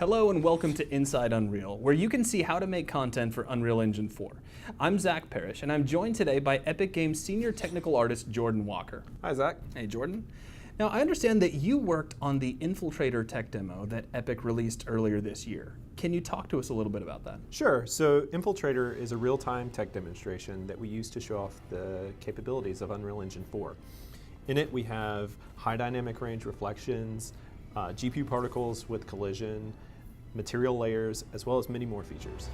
Hello and welcome to Inside Unreal, where you can see how to make content for Unreal Engine 4. I'm Zach Parrish, and I'm joined today by Epic Games senior technical artist Jordan Walker. Hi, Zach. Hey, Jordan. Now, I understand that you worked on the Infiltrator tech demo that Epic released earlier this year. Can you talk to us a little bit about that? Sure. So Infiltrator is a real-time tech demonstration that we use to show off the capabilities of Unreal Engine 4. In it, we have high dynamic range reflections, GPU particles with collision, material layers, as well as many more features.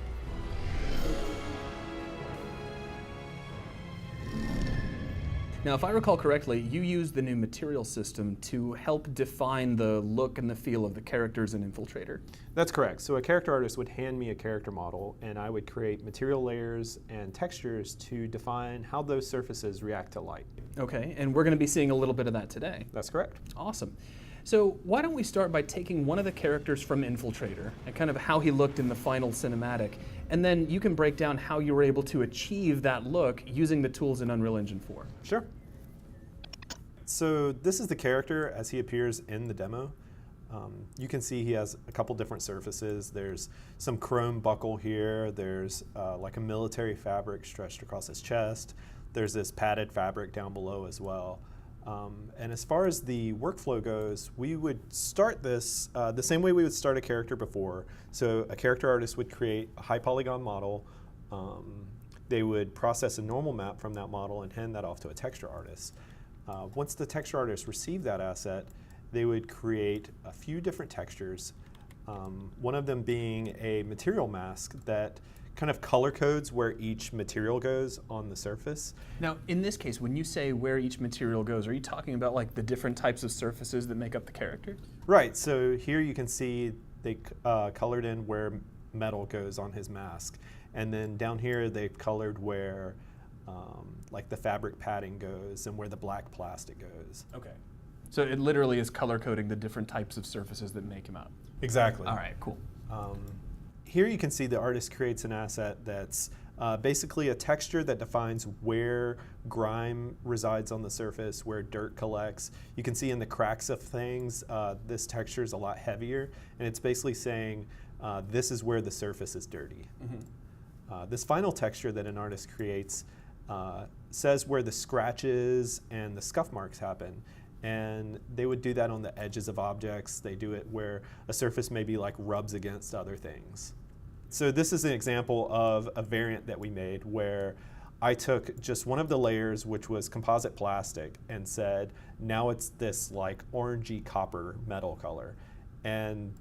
Now, if I recall correctly, you used the new material system to help define the look and the feel of the characters in Infiltrator. That's correct. So a character artist would hand me a character model, and I would create material layers and textures to define how those surfaces react to light. Okay, and we're going to be seeing a little bit of that today. That's correct. Awesome. So why don't we start by taking one of the characters from Infiltrator and kind of how he looked in the final cinematic, and then you can break down how you were able to achieve that look using the tools in Unreal Engine 4. Sure. So this is the character as he appears in the demo. You can see he has a couple different surfaces. There's some chrome buckle here. There's like a military fabric stretched across his chest. There's this padded fabric down below as well. And as far as the workflow goes, we would start this the same way we would start a character before. So a character artist would create a high polygon model. They would process a normal map from that model and hand that off to a texture artist. Once the texture artist received that asset, they would create a few different textures, one of them being a material mask that kind of color codes where each material goes on the surface. Now, in this case, when you say where each material goes, are you talking about like the different types of surfaces that make up the character? Right, so here you can see they colored in where metal goes on his mask. And then down here they've colored where like the fabric padding goes and where the black plastic goes. Okay. So it literally is color coding the different types of surfaces that make him up. Exactly. All right, cool. Here you can see the artist creates an asset that's basically a texture that defines where grime resides on the surface, where dirt collects. You can see in the cracks of things, this texture is a lot heavier, and it's basically saying this is where the surface is dirty. Mm-hmm. This final texture that an artist creates says where the scratches and the scuff marks happen. And they would do that on the edges of objects. They do it where a surface maybe like rubs against other things. So this is an example of a variant that we made where I took just one of the layers, which was composite plastic, and said, now it's this like orangey copper metal color. And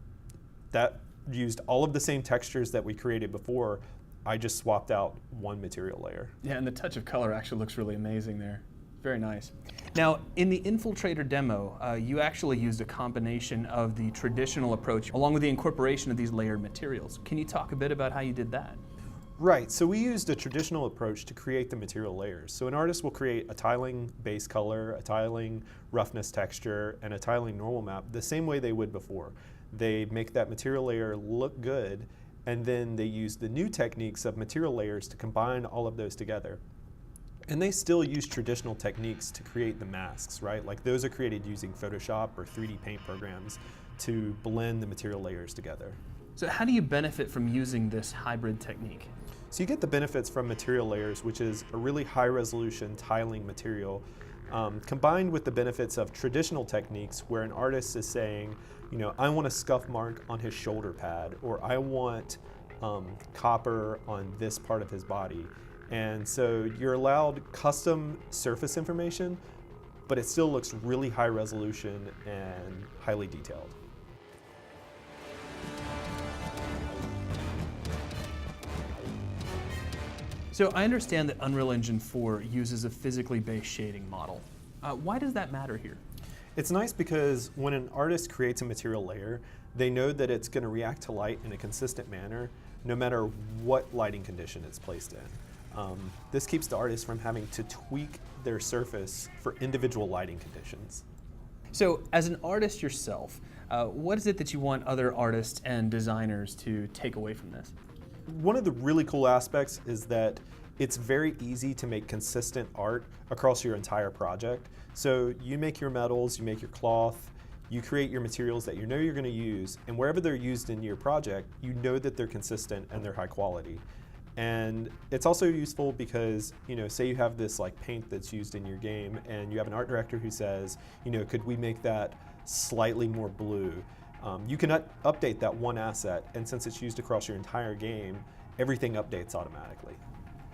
that used all of the same textures that we created before. I just swapped out one material layer. Yeah, and the touch of color actually looks really amazing there. Very nice. Now, in the Infiltrator demo, you actually used a combination of the traditional approach along with the incorporation of these layered materials. Can you talk a bit about how you did that? Right, so we used a traditional approach to create the material layers. So an artist will create a tiling base color, a tiling roughness texture, and a tiling normal map the same way they would before. They make that material layer look good, and then they use the new techniques of material layers to combine all of those together. And they still use traditional techniques to create the masks, right? Like those are created using Photoshop or 3D paint programs to blend the material layers together. So how do you benefit from using this hybrid technique? So you get the benefits from material layers, which is a really high resolution tiling material, combined with the benefits of traditional techniques where an artist is saying, you know, I want a scuff mark on his shoulder pad, or I want copper on this part of his body. And so you're allowed custom surface information, but it still looks really high resolution and highly detailed. So I understand that Unreal Engine 4 uses a physically based shading model. Why does that matter here? It's nice because when an artist creates a material layer, they know that it's going to react to light in a consistent manner, no matter what lighting condition it's placed in. This keeps the artist from having to tweak their surface for individual lighting conditions. So as an artist yourself, what is it that you want other artists and designers to take away from this? One of the really cool aspects is that it's very easy to make consistent art across your entire project. So you make your metals, you make your cloth, You create your materials that you know you're going to use, and wherever they're used in your project, you know that they're consistent and they're high quality. And it's also useful because, say you have this like paint that's used in your game, and you have an art director who says, could we make that slightly more blue? You can update that one asset, and since it's used across your entire game, everything updates automatically.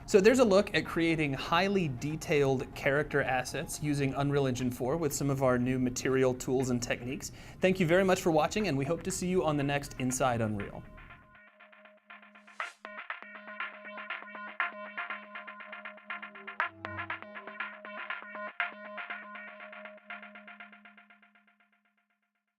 So there's a look at creating highly detailed character assets using Unreal Engine 4 with some of our new material tools and techniques. Thank you very much for watching, and we hope to see you on the next Inside Unreal.